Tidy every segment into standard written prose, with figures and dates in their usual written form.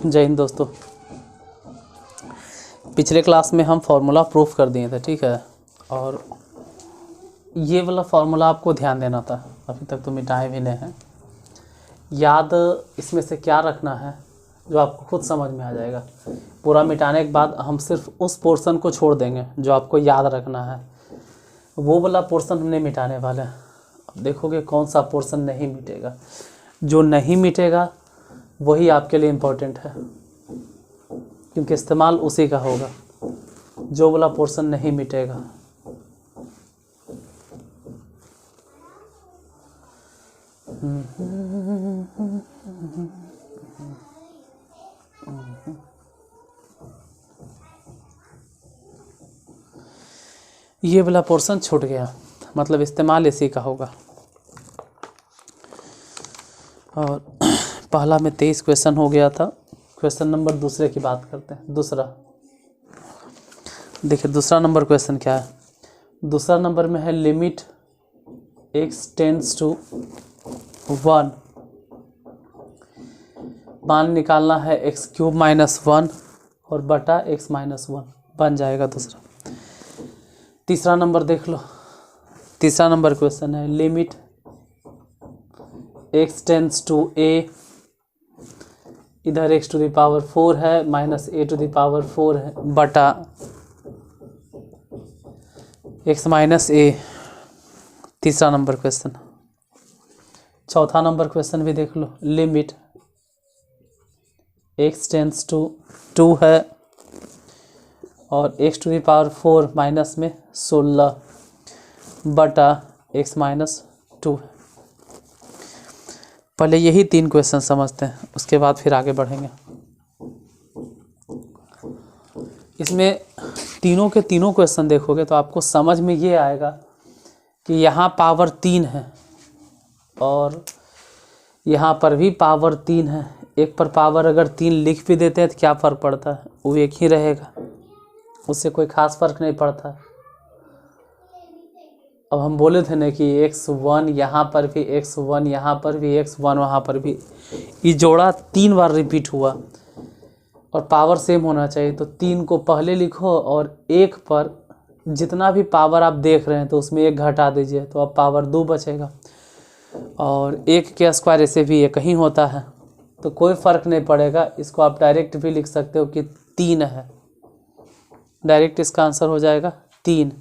जय हिंद दोस्तों। पिछले क्लास में हम फार्मूला प्रूफ कर दिए थे, ठीक है। और ये वाला फार्मूला आपको ध्यान देना था, अभी तक तो मिटाए भी नहीं हैं। याद इसमें से क्या रखना है जो आपको खुद समझ में आ जाएगा। पूरा मिटाने के बाद हम सिर्फ उस पोर्शन को छोड़ देंगे जो आपको याद रखना है, वो वाला पोर्शन हम नहीं मिटाने वाले हैं। अब देखोगे कौन सा पोर्शन नहीं मिटेगा। जो नहीं मिटेगा वही आपके लिए इम्पोर्टेंट है, क्योंकि इस्तेमाल उसी का होगा। जो वाला पोर्शन नहीं मिटेगा ये वाला पोर्शन छूट गया, मतलब इस्तेमाल इसी का होगा। और पहला में 23 क्वेश्चन हो गया था। क्वेश्चन नंबर दूसरे की बात करते हैं। दूसरा देखिए, दूसरा नंबर क्वेश्चन क्या है। दूसरा नंबर में है लिमिट x टेंड्स टू 1। मान निकालना है x³ - 1 और बटा x - 1 बन जाएगा दूसरा। तीसरा नंबर देख लो। तीसरा नंबर क्वेश्चन है limit x tends to a। इधर x⁴ है माइनस a⁴ है बटा x - a। तीसरा नंबर क्वेश्चन। चौथा नंबर क्वेश्चन भी देख लो। लिमिट x टेंड्स टू 2 है और x⁴ माइनस में 16 बटा x - 2। पहले यही 3 क्वेश्चन समझते हैं, उसके बाद फिर आगे बढ़ेंगे। इसमें तीनों के तीनों क्वेश्चन देखोगे तो आपको समझ में ये आएगा कि यहाँ पावर 3 है और यहाँ पर भी पावर 3 है। एक पर पावर अगर 3 लिख भी देते हैं तो क्या फ़र्क पड़ता है, वो एक ही रहेगा, उससे कोई ख़ास फ़र्क नहीं पड़ता। अब हम बोले थे ना कि x1 यहाँ पर भी, x1 यहाँ पर भी, x1 वहाँ पर भी, ये जोड़ा 3 बार रिपीट हुआ और पावर सेम होना चाहिए। तो 3 को पहले लिखो और 1 पर जितना भी पावर आप देख रहे हैं तो उसमें 1 घटा दीजिए, तो अब पावर 2 बचेगा। और 1 के स्क्वायर ऐसे भी 1 ही होता है, तो कोई फ़र्क नहीं पड़ेगा। इसको आप डायरेक्ट भी लिख सकते हो कि 3 है, डायरेक्ट इसका आंसर हो जाएगा 3।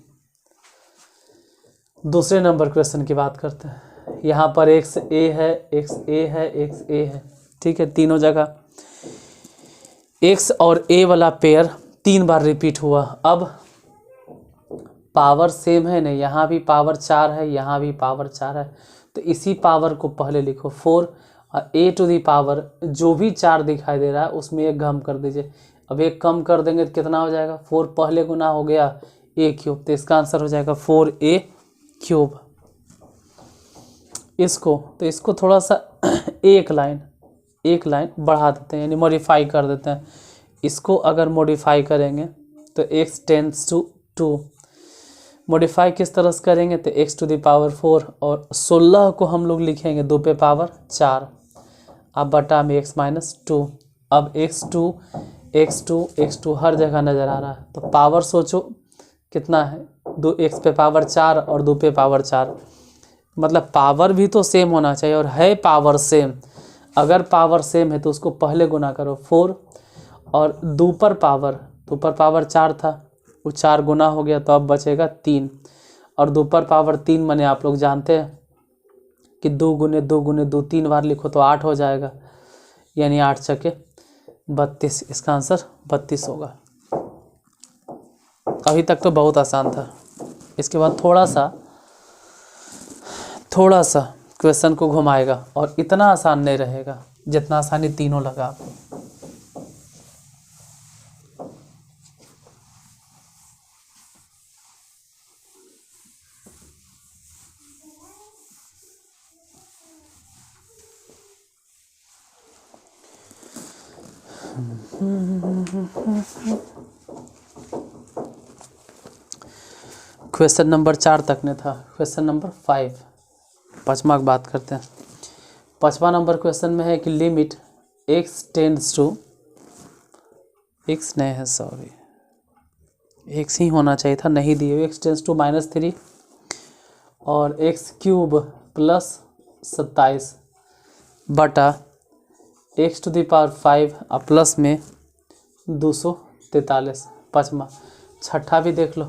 दूसरे नंबर क्वेश्चन की बात करते हैं। यहाँ पर XA है, XA है, XA है, ठीक है। तीनों जगह X और A वाला पेयर 3 बार रिपीट हुआ। अब पावर सेम है नहीं, यहाँ भी पावर 4 है, यहाँ भी पावर 4 है, तो इसी पावर को पहले लिखो 4 और a⁴ जो भी 4 दिखाई दे रहा है उसमें 1 कम कर दीजिए। अब 1 कम कर देंगे तो कितना हो जाएगा, 4 पहले गुना हो गया a³, तो इसका आंसर हो जाएगा 4a³। इसको थोड़ा सा एक लाइन बढ़ा देते हैं, यानी मॉडिफाई कर देते हैं। इसको अगर मॉडिफाई करेंगे तो x टेंड्स टू 2। मॉडिफाई किस तरह से करेंगे तो x⁴ और 16 को हम लोग लिखेंगे 2 पे पावर 4, अब बटा में x - 2। अब x2 हर जगह नज़र आ रहा है, तो पावर सोचो कितना है, 2x पे पावर 4 और 2 पे पावर 4, मतलब पावर भी तो सेम होना चाहिए, और है पावर सेम। अगर पावर सेम है तो उसको पहले गुना करो 4 और 2 पर पावर 4 था, वो 4 गुना हो गया, तो अब बचेगा 3। और 2 पर पावर 3 माने आप लोग जानते हैं कि 2 गुने 2 3 बार लिखो तो 8 हो जाएगा, यानी 8 छके 32। इसका आंसर 32 होगा। अभी तक तो बहुत आसान था। इसके बाद थोड़ा सा क्वेश्चन को घुमाएगा और इतना आसान नहीं रहेगा जितना आसानी तीनों लगा आपको। क्वेश्चन नंबर 4 तक ने था। क्वेश्चन नंबर 5, 5वां की बात करते हैं। 5वां नंबर क्वेश्चन में है कि limit x tends to X नहीं है, सॉरी, एक्स ही होना चाहिए था, नहीं दिए। एक्स टेंस टू -3 और एक्स क्यूब प्लस 27 बटा एक्स टू दी पावर 5 और प्लस में 243। पाँचवा, छठा भी देख लो,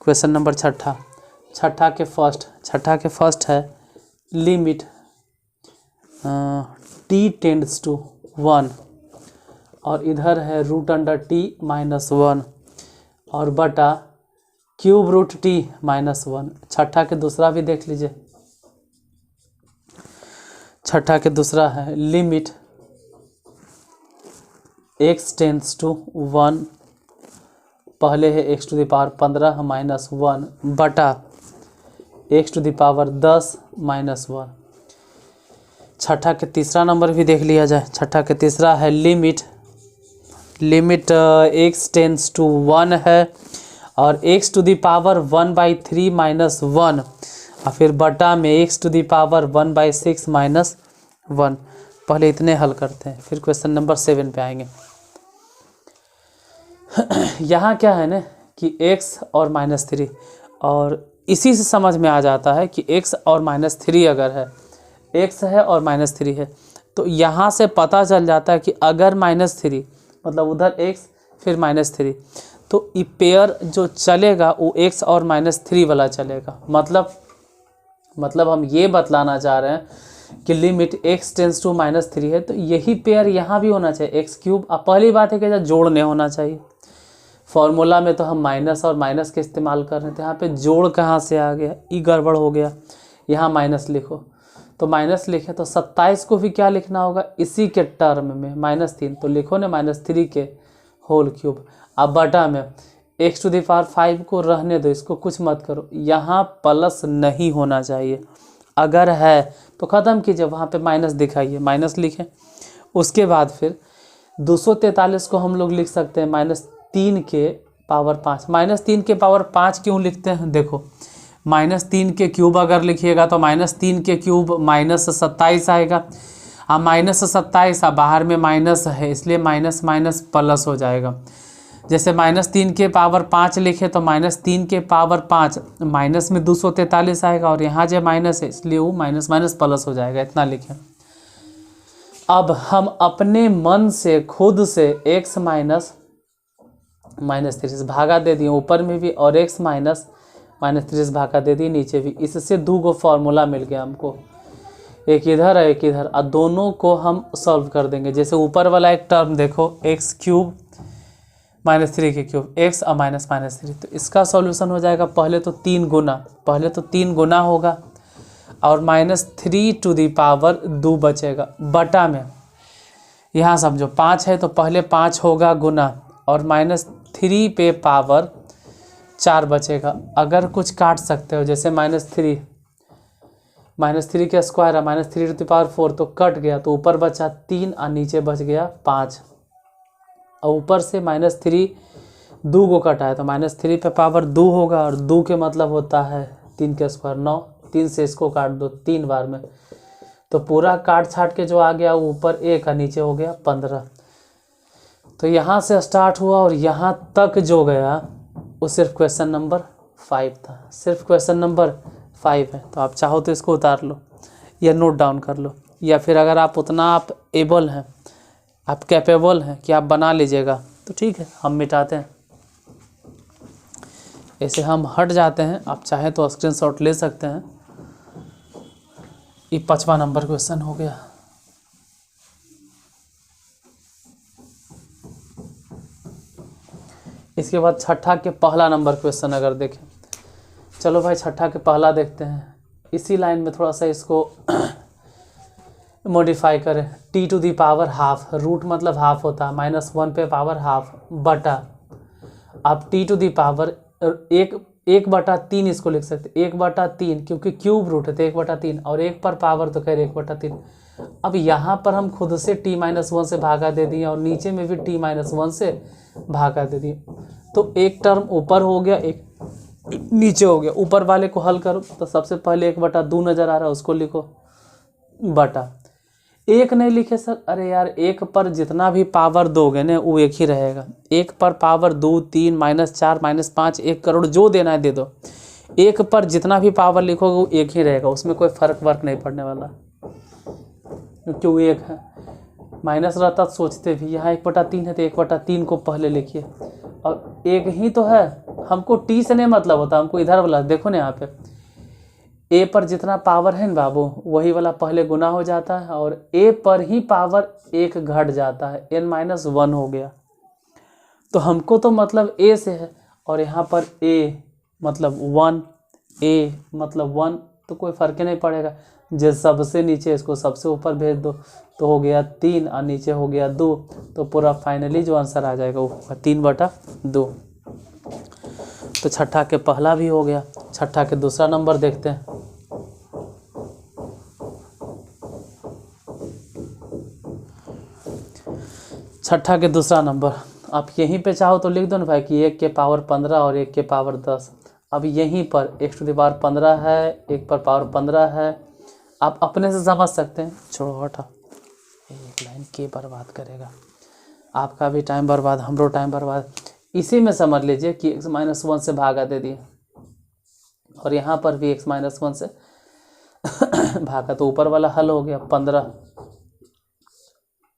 क्वेश्चन नंबर छठा के फर्स्ट है लिमिट t टेंड्स टू 1 और इधर है √t-1 और बटा क्यूब √t-1। छठा के दूसरा भी देख लीजिए। छठा के दूसरा है लिमिट x टेंड्स टू 1, पहले है x टू द पावर 15 -1 बटा x टू द पावर 10 -1। छठा के तीसरा नंबर भी देख लिया जाए। छठा के तीसरा है लिमिट x टेंड्स टू 1 है और x टू द पावर 1/3 -1 और फिर बटा में x टू द पावर 1/6 -1। पहले इतने हल करते हैं, फिर क्वेश्चन नंबर 7 पे आएंगे। यहाँ क्या है ना कि x और -3, और इसी से समझ में आ जाता है कि x और -3 अगर है, x है और -3 है, तो यहाँ से पता चल जाता है कि अगर -3 मतलब उधर x फिर -3, तो ये पेयर जो चलेगा वो x और -3 वाला चलेगा। मतलब हम ये बतलाना चाह रहे हैं कि लिमिट x टेंस टू -3 है, तो यही पेयर यहाँ भी होना चाहिए, x क्यूब। अब पहली बात है कि जोड़ने होना चाहिए। फॉर्मूला में तो हम माइनस और माइनस के इस्तेमाल कर रहे थे, यहाँ पे जोड़ कहाँ से आ गया, ई गड़बड़ हो गया। यहाँ माइनस लिखो, तो माइनस लिखे तो 27 को भी क्या लिखना होगा, इसी के टर्म में -3, तो लिखो ना -3 के होल क्यूब। अब बटा में x टू द पावर 5 को रहने दो, इसको कुछ मत करो। यहाँ प्लस नहीं होना चाहिए, अगर है तो ख़त्म कीजिए, वहाँ पे माइनस दिखाइए, माइनस लिखें। उसके बाद फिर 243 को हम लोग लिख सकते हैं -3 के पावर 5। -3 के पावर 5 क्यों लिखते हैं, देखो -3 के क्यूब अगर लिखिएगा तो -3 के क्यूब -27 आएगा। अब -27 बाहर में माइनस है, इसलिए माइनस माइनस प्लस हो जाएगा। जैसे -3 के पावर 5 लिखे तो -3 के पावर 5 माइनस में 243 आएगा, और यहाँ जो माइनस है इसलिए वो माइनस माइनस प्लस हो जाएगा, इतना लिखें। अब हम अपने मन से खुद से x -3 भागा दे दिए ऊपर में भी, और x -3 भागा दे दिए नीचे भी। इससे 2 फार्मूला मिल गया हमको, एक इधर है एक इधर, और दोनों को हम सॉल्व कर देंगे। जैसे ऊपर वाला एक टर्म देखो x क्यूब -3 के क्यूब, x और -3, तो इसका सॉल्यूशन हो जाएगा पहले तो 3 गुना होगा, और -3 टू दी पावर 2 बचेगा, बटा में यहाँ समझो 5 है तो पहले 5 होगा गुना, और -3 पे पावर 4 बचेगा। अगर कुछ काट सकते हो, जैसे -3 के स्क्वायर है -3 टू दी पावर 4, तो कट गया, तो ऊपर बचा 3 और नीचे बच गया 5, और ऊपर से -3 2 को कटा है तो -3 पे पावर 2 होगा, और 2 के मतलब होता है 3 के स्क्वायर 9, 3 से इसको काट दो 3 बार में, तो पूरा काट छाट के जो आ गया वो ऊपर 1 और नीचे हो गया 15। तो यहाँ से स्टार्ट हुआ और यहाँ तक जो गया वो सिर्फ क्वेश्चन नंबर 5 था, सिर्फ क्वेश्चन नंबर 5 है। तो आप चाहो तो इसको उतार लो या नोट डाउन कर लो, या फिर अगर आप उतना आप एबल हैं, आप कैपेबल हैं कि आप बना लीजिएगा तो ठीक है, हम मिटाते हैं। ऐसे हम हट जाते हैं, आप चाहें तो स्क्रीनशॉट ले सकते हैं। ये 5वां नंबर क्वेश्चन हो गया। इसके बाद छठा के पहला नंबर क्वेश्चन अगर देखें, चलो भाई छठा के पहला देखते हैं। इसी लाइन में थोड़ा सा इसको मॉडिफाई करें। t to the power half, root मतलब हाफ होता है, -1 पे पावर हाफ बटा, आप t टू दी पावर 1/3 इसको लिख सकते, 1/3 क्योंकि क्यूब रूट है तो 1/3, और 1 पर पावर तो कह रहे 1/3। अब यहाँ पर हम खुद से t-1 से भागा दे दिए, और नीचे में भी t-1 से भागा दे दिए, तो एक टर्म ऊपर हो गया एक नीचे हो गया। ऊपर वाले को हल करो तो सबसे पहले 1/2 नज़र आ रहा है, उसको लिखो बटा एक नहीं लिखे सर, अरे यार एक पर जितना भी पावर दोगे ना वो एक ही रहेगा। एक पर पावर 2, 3, -4, -5, 1 करोड़ जो देना है दे दो, एक पर जितना भी पावर लिखोगे वो एक ही रहेगा, उसमें कोई फर्क वर्क नहीं पड़ने वाला, क्योंकि वो एक है। माइनस रहता तो सोचते भी, यहाँ 1/3 है तो 1/3 को पहले लिखिए, और एक ही तो है, हमको टी से नहीं मतलब होता, हमको इधर वाला देखो ना, यहाँ पे ए पर जितना पावर है ना बाबू वही वाला पहले गुना हो जाता है, और ए पर ही पावर 1 घट जाता है, n-1 हो गया। तो हमको तो मतलब ए से है, और यहाँ पर ए मतलब 1, ए मतलब 1, तो कोई फर्क ही नहीं पड़ेगा। जो सबसे नीचे इसको सबसे ऊपर भेज दो तो हो गया 3 और नीचे हो गया 2, तो पूरा फाइनली जो आंसर आ जाएगा वो 3/2। तो छठा के पहला भी हो गया। छठा के दूसरा नंबर देखते हैं। छठा के दूसरा नंबर आप यहीं पे चाहो तो लिख दो ना भाई कि 1 के पावर 15 और 1 के पावर 10। अब यहीं पर x⁻15 है, 1 पर पावर 15 है, आप अपने से समझ सकते हैं। छोड़ो हटा, एक लाइन के बर्बाद करेगा, आपका भी टाइम बर्बाद, हमरो टाइम बर्बाद। इसी में समझ लीजिए कि x-1 से भागा दे दिए, और यहाँ पर भी x-1 से भागा, तो ऊपर वाला हल हो गया 15।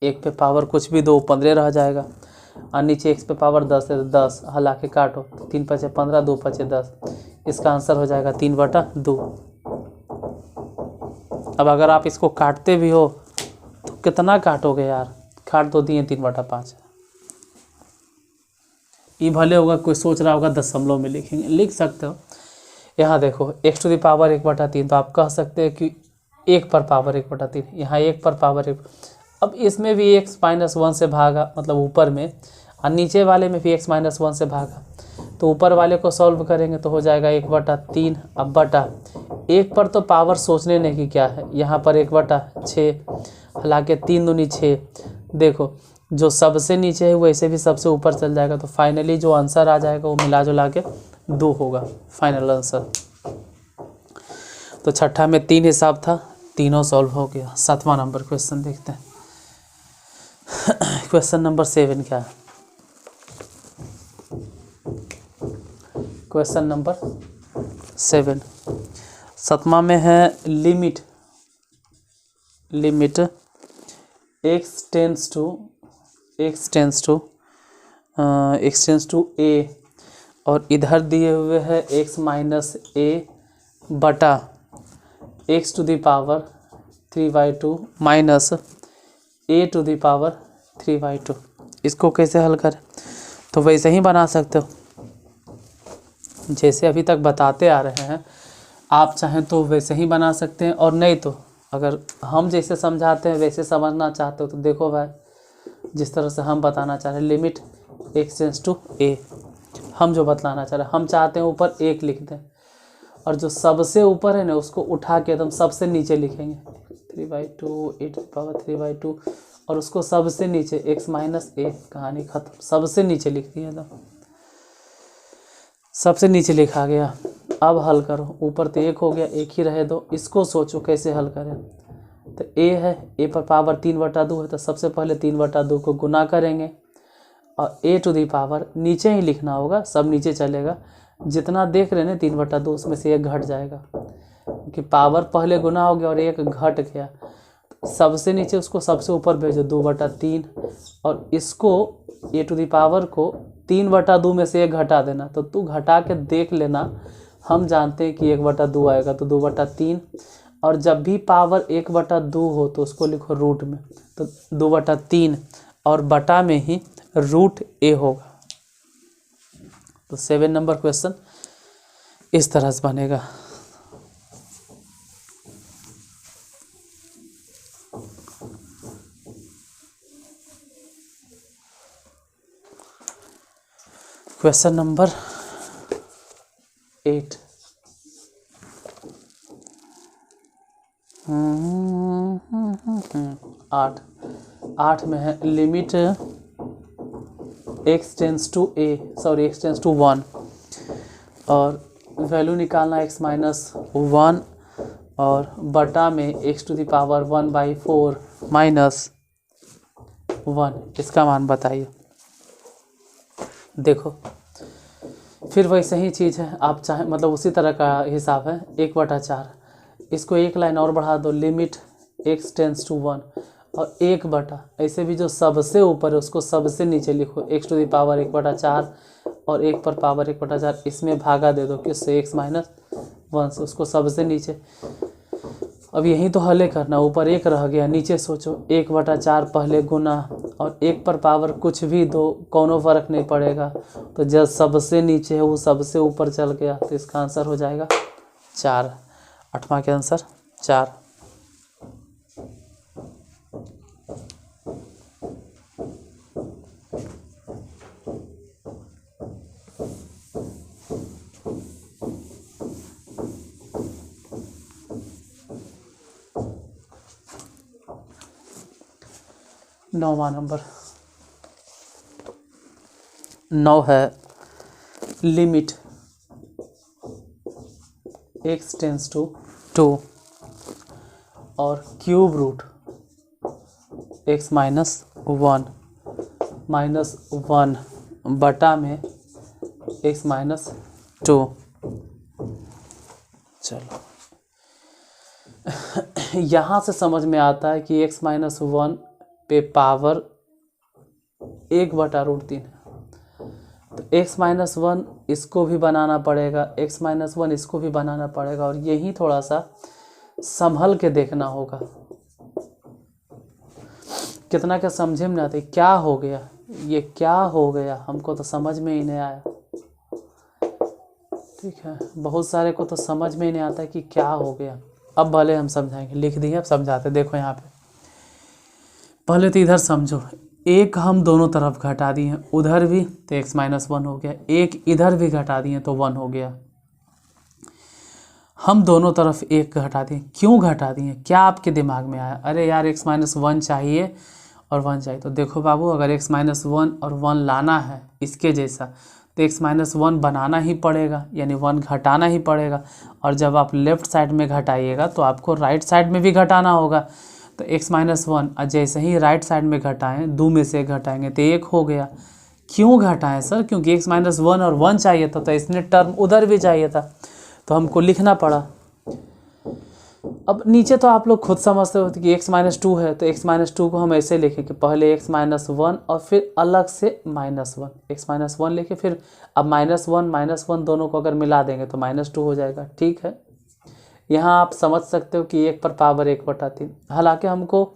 1 पे पावर कुछ भी दो 15 रह जाएगा, और नीचे x पे पावर 10 है तो 10, हला के काटो, 3 × 5 = 15, 2 × 5 = 10, इसका आंसर हो जाएगा 3/2। अब अगर आप इसको काटते भी हो तो कितना काटोगे यार, काट दो दिए 3/5। ये भले होगा कोई सोच रहा होगा दशमलव में लिखेंगे, लिख सकते हो। यहाँ देखो x⁻ 1/3, तो आप कह सकते हैं कि 1 पर पावर 1/3, यहाँ 1 पर पावर 1। अब इसमें भी x-1 से भागा, मतलब ऊपर में, और नीचे वाले में भी x-1 से भागा, तो ऊपर वाले को सॉल्व करेंगे तो हो जाएगा 1/3। अब बटा 1 पर तो पावर सोचने नहीं कि क्या है, यहाँ पर 1/6, हालांकि 3 दूनी 6। देखो जो सबसे नीचे है वैसे भी सबसे ऊपर चल जाएगा, तो फाइनली जो आंसर आ जाएगा वो मिला जुला के 2 होगा फाइनल आंसर। तो छठा में 3 हिसाब था, तीनों सॉल्व हो गया। 7वां नंबर क्वेश्चन देखते हैं। क्वेश्चन नंबर 7 क्या है? क्वेश्चन नंबर 7 7वां में है limit x tends to a, और इधर दिए हुए है x-a बटा x⁻³ माइनस a⁻³ इसको कैसे हल करें? तो वैसे ही बना सकते हो जैसे अभी तक बताते आ रहे हैं। आप चाहें तो वैसे ही बना सकते हैं, और नहीं तो अगर हम जैसे समझाते हैं वैसे समझना चाहते हो तो देखो भाई, जिस तरह से हम बताना चाह रहे हैं limit x tends to a, हम जो बतलाना चाह रहे हैं, हम चाहते हैं ऊपर 1 लिख दें, और जो सबसे ऊपर है ना उसको उठा के एकदम सबसे नीचे लिखेंगे 3/2 e⁻³ और उसको सबसे नीचे x-a, कहानी खत्म, सबसे नीचे लिख दिया एकदम, सबसे नीचे लिखा गया। अब हल करो, ऊपर तो 1 हो गया, 1 ही रहे दो, इसको सोचो कैसे हल करें। तो a है, a पर पावर 3/2 है, तो सबसे पहले 3/2 को गुना करेंगे, और a⁻, नीचे ही लिखना होगा, सब नीचे चलेगा, जितना देख रहे हैं 3/2 उसमें से 1 घट जाएगा, क्योंकि पावर पहले गुना हो गया और 1 घट गया। सबसे नीचे उसको सबसे ऊपर भेजो 2/3, और इसको a⁻ को 3/2 में से 1 घटा देना, तो तू घटा के देख लेना, हम जानते हैं कि 1/2 आएगा, तो 2/3, और जब भी पावर 1/2 हो तो उसको लिखो रूट में, तो 2/3 और बटा में ही √a होगा। तो 7 नंबर क्वेश्चन इस तरह से बनेगा। क्वेश्चन नंबर 8 8 में है लिमिट x टेंस टू 1, और वैल्यू निकालना x-1 और बटा में x⁻ 1/4 -1, इसका मान बताइए। देखो फिर वैसे ही चीज़ है, आप चाहे मतलब उसी तरह का हिसाब है, 1/4। इसको एक लाइन और बढ़ा दो, लिमिट x टेंस टू 1, और 1/, ऐसे भी जो सबसे ऊपर है उसको सबसे नीचे लिखो, x टू दी पावर 1/4 और 1 पर पावर 1/4, इसमें भागा दे दो किससे, x - 1 से, उसको सबसे नीचे। अब यही तो हले करना, ऊपर 1 रह गया, नीचे सोचो 1/4 पहले गुना, और 1 पर पावर कुछ भी दो, कोनो फर्क नहीं पड़ेगा। तो जब सबसे नीचे है वो सबसे ऊपर चल गया, तो इसका आंसर हो जाएगा 4। 8वां के आंसर 4। नौवां नंबर 9 है, लिमिट x टेंस टू 2 और क्यूब रूट x -1 -1 बटा में x -2। चलो यहाँ से समझ में आता है कि x -1 पे पावर 1/√3 है, तो x -1 इसको भी बनाना पड़ेगा, x -1 इसको भी बनाना पड़ेगा, और यही थोड़ा सा संभल के देखना होगा। कितना क्या समझे में नहीं आते, क्या हो गया, ये क्या हो गया, हमको तो समझ में ही नहीं आया। ठीक है, बहुत सारे को तो समझ में ही नहीं आता कि क्या हो गया। अब भले हम समझाएंगे, लिख दिए, अब समझाते। देखो यहाँ पे पहले तो इधर समझो, एक हम दोनों तरफ घटा दिए, उधर भी तो x -1 हो गया, एक इधर भी घटा दिए तो 1 हो गया। हम दोनों तरफ 1 घटा दिए, क्यों घटा दिए, क्या आपके दिमाग में आया, अरे यार x -1 चाहिए और 1 चाहिए। तो देखो बाबू, अगर x -1 और 1 लाना है इसके जैसा, तो x -1 बनाना ही पड़ेगा, यानी 1 घटाना ही पड़ेगा। और जब आप लेफ्ट साइड में घटाइएगा तो आपको राइट साइड में भी घटाना होगा। तो x -1 जैसे ही राइट साइड में घटाएं, 2 में से 1 घटाएंगे तो 1 हो गया। क्यों घटाएं सर, क्योंकि x -1 और 1 चाहिए था, तो इसने टर्म उधर भी चाहिए था, तो हमको लिखना पड़ा। अब नीचे तो आप लोग खुद समझते हो कि x -2 है, तो x -2 को हम ऐसे लिखें कि पहले x -1 और फिर अलग से -1, x -1 लिखे, फिर अब -1 दोनों को अगर मिला देंगे तो -2 हो जाएगा। ठीक है, यहाँ आप समझ सकते हो कि 1 पर पावर 1/3। हालांकि हमको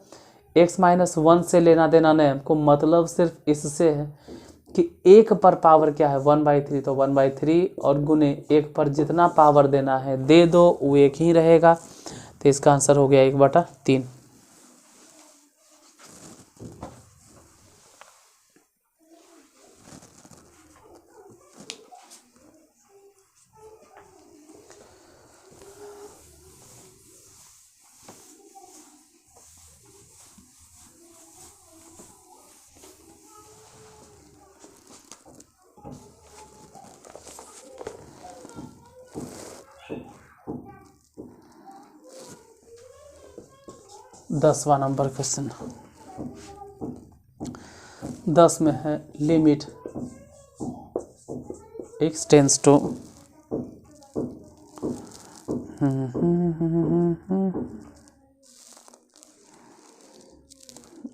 x -1 से लेना देना नहीं, हमको मतलब सिर्फ इससे है कि 1 पर पावर क्या है, 1/3, तो 1/3 और गुने 1 पर जितना पावर देना है दे दो, वो 1 ही रहेगा। तो इसका आंसर हो गया 1/3। दसवां नंबर क्वेश्चन 10 में है, limit x tends to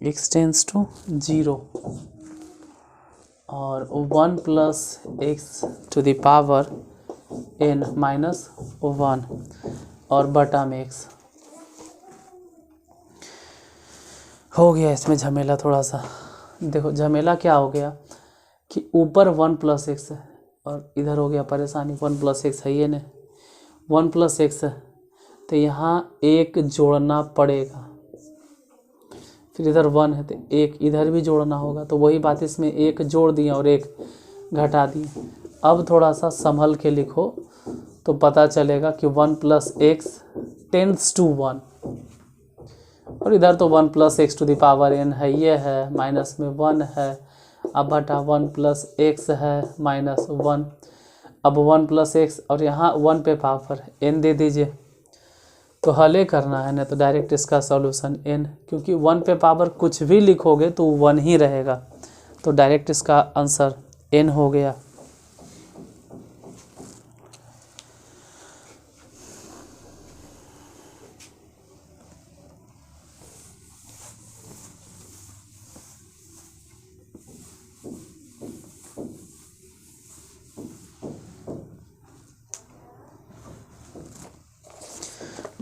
x tends to 0 और 1 + x to the power n -1 और बटा में x। हो गया इसमें झमेला थोड़ा सा। देखो झमेला क्या हो गया कि ऊपर 1 + x है और इधर हो गया परेशानी, 1 + x है ये नहीं, 1 + x है, तो यहाँ 1 जोड़ना पड़ेगा, फिर इधर 1 है तो 1 इधर भी जोड़ना होगा। तो वही बात, इसमें 1 जोड़ दिए और 1 घटा दिए। अब थोड़ा सा संभल के लिखो तो पता चलेगा कि 1 + x टेंस टू 1, और इधर तो 1 + x to the power n है, ये है, माइनस में 1 है, अब बटा 1 + x है -1, अब 1 + x और यहाँ 1 पे पावर n दे दीजिए, तो हल ही करना है, ना तो डायरेक्ट इसका सॉल्यूशन n, क्योंकि 1 पे पावर कुछ भी लिखोगे तो 1 ही रहेगा, तो डायरेक्ट इसका आंसर n हो गया।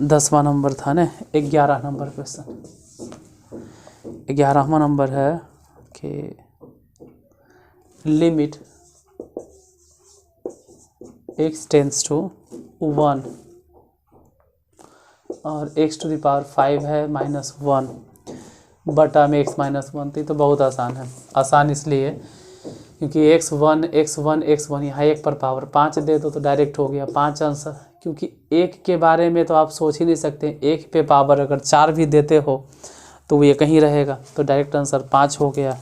दसवां नंबर था ना, 11 नंबर क्वेश्चन। 11वां नंबर है कि लिमिट x टेंस टू 1 और x टू द पावर 5 है -1 बटा में x -1 थी। तो बहुत आसान है, आसान इसलिए क्योंकि x1 यहाँ 1 पर पावर 5 दे दो तो डायरेक्ट हो गया 5 आंसर, क्योंकि 1 के बारे में तो आप सोच ही नहीं सकते। 1 पे पावर अगर 4 भी देते हो तो वो ये कहीं रहेगा, तो डायरेक्ट आंसर 5 हो गया।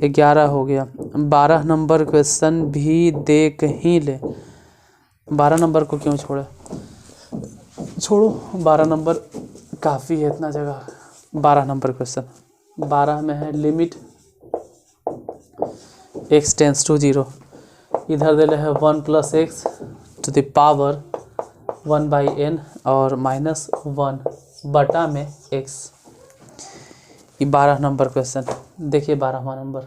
11 हो गया। 12 नंबर क्वेश्चन भी देख ही ले। 12 नंबर को क्यों छोड़े, छोड़ो, 12 नंबर काफ़ी है इतना जगह। 12 नंबर क्वेश्चन 12 में है लिमिट x टेंस टू 0, इधर दे रहे हैं 1 + x to the power 1/n और -1 बटा में x। ये 12 नंबर क्वेश्चन। देखिए 12वां नंबर,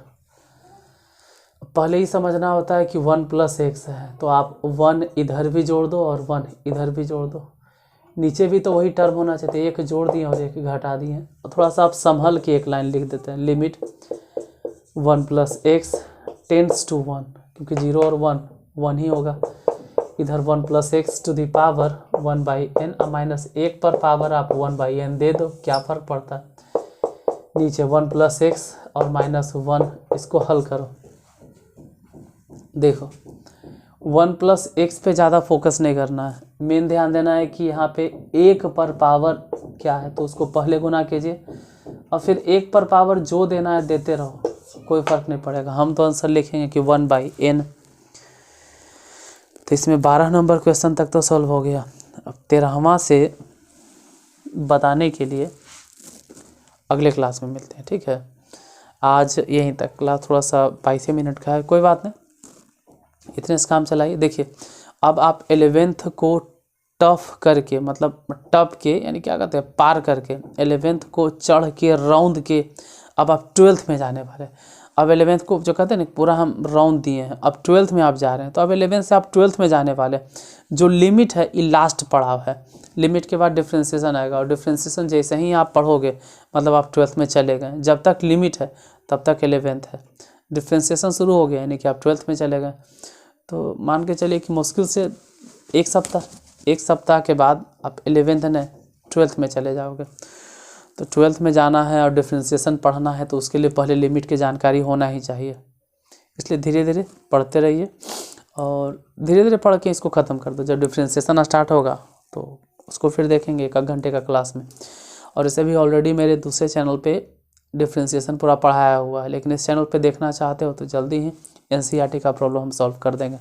पहले ही समझना होता है कि 1 + x है, तो आप 1 इधर भी जोड़ दो और 1 इधर भी जोड़ दो। नीचे भी तो वही टर्म होना चाहिए, एक जोड़ दिए और एक घटा दिए। थोड़ा सा आप संभल के एक लाइन लिख देते हैं, लिमिट 1 + x टेंस टू 1, क्योंकि 0 और 1 ही होगा। इधर 1 + x to the power 1/n -1 पर पावर आप 1/n दे दो, क्या फ़र्क पड़ता है। नीचे 1 + x और -1, इसको हल करो। देखो 1 + x पे ज़्यादा फोकस नहीं करना है, मेन ध्यान देना है कि यहाँ पे 1 पर पावर क्या है तो उसको पहले गुना कीजिए और फिर 1 पर पावर जो देना है देते रहो, कोई फ़र्क नहीं पड़ेगा। हम तो आंसर लिखेंगे कि 1/n। तो इसमें 12 नंबर क्वेश्चन तक तो सॉल्व हो गया। अब 13वां से बताने के लिए अगले क्लास में मिलते हैं, ठीक है। आज यहीं तक क्लास, थोड़ा सा 22 मिनट का है, कोई बात नहीं, इतने से काम चलाइए। देखिए अब आप 11th को टफ करके, मतलब टप के यानी क्या कहते हैं पार करके, 11th को चढ़ के राउंड के अब आप 12th में जाने वाले। अब 11th को जो कहते हैं ना पूरा हम राउंड दिए हैं, अब 12th में आप जा रहे हैं, तो अब 11th से आप 12th में जाने वाले। जो लिमिट है ये लास्ट पड़ाव है, लिमिट के बाद डिफ्रेंसिएशन आएगा और डिफ्रेंसिएशन जैसे ही आप पढ़ोगे मतलब आप 12th में चले गए। जब तक लिमिट है तब तक 11th है, डिफ्रेंसिएशन शुरू हो गया यानी कि आप 12th में चले गए। तो मान के चलिए कि मुश्किल से एक सप्ताह के बाद आप 11th ने 12th में चले जाओगे। तो 12th में जाना है और डिफ्रेंसिएशन पढ़ना है, तो उसके लिए पहले लिमिट की जानकारी होना ही चाहिए। इसलिए धीरे धीरे पढ़ते रहिए और धीरे धीरे पढ़ के इसको ख़त्म कर दो। जब डिफ्रेंसिएशन स्टार्ट होगा तो उसको फिर देखेंगे 1 घंटे का क्लास में। और इसे भी ऑलरेडी मेरे दूसरे चैनल पे डिफ्रेंसिएशन पूरा पढ़ाया हुआ है, लेकिन इस चैनल पे देखना चाहते हो तो जल्दी ही NCERT का प्रॉब्लम हम सॉल्व कर देंगे।